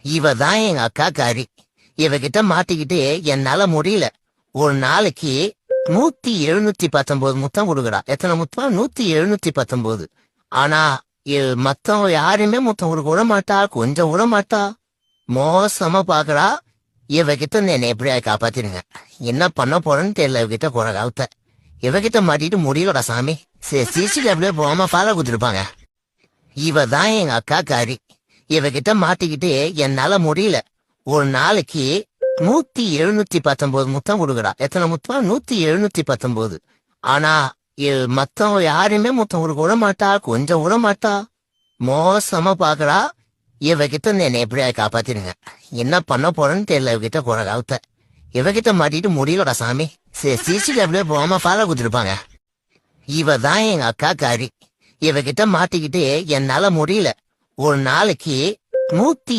இவதான் எங்க அக்கா காரி. இவகிட்ட மாட்டிக்கிட்டு என்னால முடியல. ஒரு நாளைக்கு 100-719 முத்தம் கொடுக்குறா. எத்தனை முத்தம்? 100-719. ஆனா மத்தவங்க யாருமே முத்தம் கொடுக்க விட மாட்டா, கொஞ்சம் விட மாட்டா, மோசமா பாக்குறா. இவகிட்ட என்னை எப்படியா காப்பாத்திருங்க. என்ன பண்ண போறேன்னு தெரியல. இவகிட்ட போற காலத்த இவகிட்ட மாட்டிட்டு முடியலடா சாமி. சிசிடிவில போகாம ஃபாலோ கொடுத்துருப்பாங்க. இவதான் எங்க அக்கா காரி. இவகிட்ட மாட்டிக்கிட்டு என்னால முடியல. ஒரு நாளைக்கு 100-719 முத்தம் கொடுக்குறா. எத்தனை முத்தம்? 100-719. ஆனா மத்தவங்க யாருமே முத்தம் கொடுக்க விட மாட்டா, கொஞ்சம் விட மாட்டா, மோசமா பாக்குறா. இவகிட்ட என்னை எப்படியா காப்பாத்திருங்க. என்ன பண்ண போறேன்னு தெரியல. இவகிட்ட போற காலத்த இவகிட்ட மாட்டிட்டு முடியலடா சாமி. சிசிடிவில போகாம ஃபாலோ கொடுத்துருப்பாங்க. இவதான் எங்க அக்கா காரி. இவகிட்ட மாட்டிக்கிட்டு என்னால முடியல. ஒரு நாளைக்கு 100